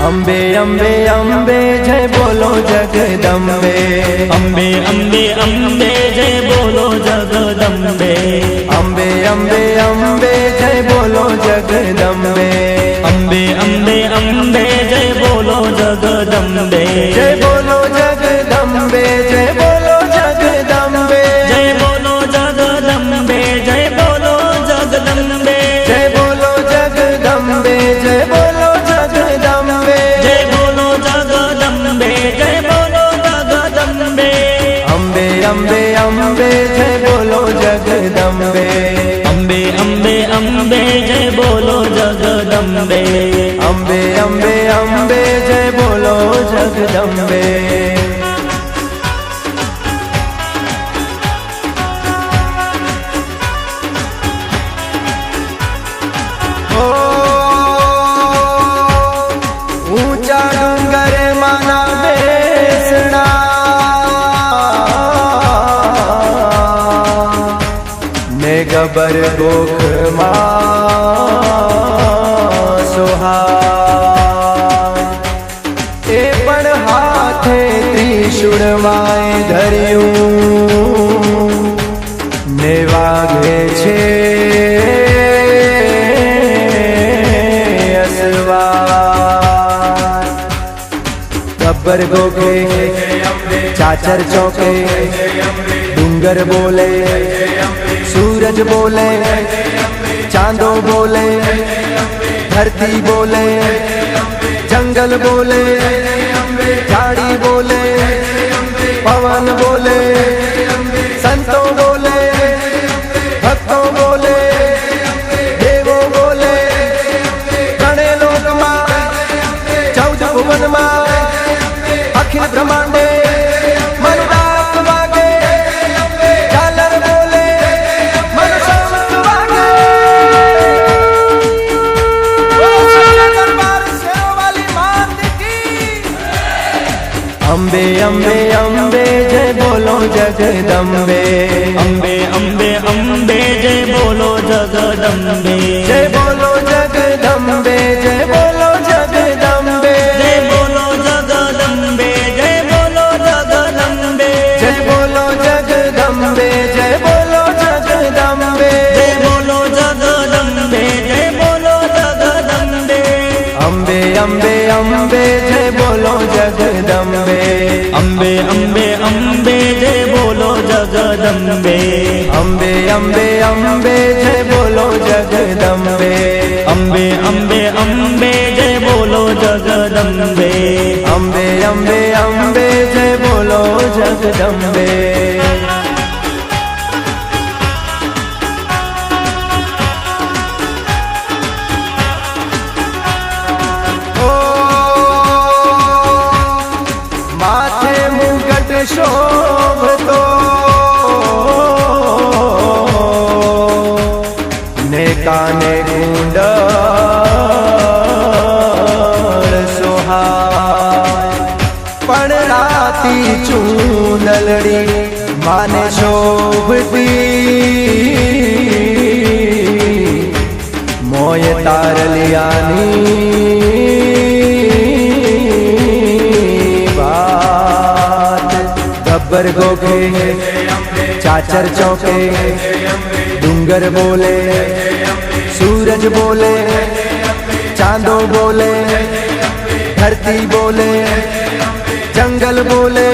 अम्बे अम्बे अम्बे जय बोलो जगदम्बे। अम्बे अम्बे अम्बे जय बोलो जगदम्बे। अम्बे अम्बे अम्बे जय बोलो जगदम्बे। अम्बे अम्बे अम्बे जय बोलो जगदम्बे। जय बोलो जगदम्बे जय बोलो जगदम्बे। जय बोलो जगदम्बे जय बोलो जगदम्बे। जय बोलो जगदम्बे जय बोलो जगदम्बे। जय बोलो जगदम्बे जय बोलो जगदम्बे। अम्बे अम्बे अम्बे जय बोलो जगदम्बे। अम्बे अम्बे अम्बे जय बोलो जगदम्बे। अम्बे अम्बे अम्बे जय बोलो जगदम्बे। ओ ऊंचा डूंगर माना बेसना, ने गबर गोख सोहा ए पण हाथे त्रिशूल माए धर्यू, ने वागे छे गब्बर गोखे चाचर चौके, डूंगर बोले सूरज बोले, चांदो बोले धरती बोले, जंगल बोले झाड़ी बोले, पवन बोले संतों बोले, भक्तों बोले देवों बोले, गणे लोक मां 14 भुवन मां अखिल ब्रह्मांडे मनुदात वागे, झालर बोले मनुसंत वागे। दरबार शेरों वाली मात की। अम्बे अम्बे अम्बे जय बोलो जगदम्बे। अम्बे अम्बे अम्बे जय बोलो जगदम्बे। जय बोलो जगदम्बे जय बोलो जगदम्बे। जय बोलो जगदम्बे जय बोलो जगदम्बे। जय बोलो जगदम्बे जय बोलो जगदम्बे। जय बोलो जगदम्बे जय बोलो जगदम्बे। अम्बे अम्बे अम्बे जय बोलो जगदम्बे। अम्बे अम्बे अम्बे जय बोलो जगदम्बे। अम्बे अम्बे अम्बे जय बोलो जगदम्बे। अम्बे अम्बे अम्बे जय बोलो जगदम्बे। अम्बे अम्बे अम्बे जय बोलो जगदम्बे। ओ माथे मुगट शोभतो, ने काने कुंडल सोहाय, पण राती चूंदलड़ी माने शोभती, मोय तारलियानी बात। गब्बर गोखे चाचर चौके, डूंगर बोले सूरज बोले, चांदो बोले धरती बोले, जंगल बोले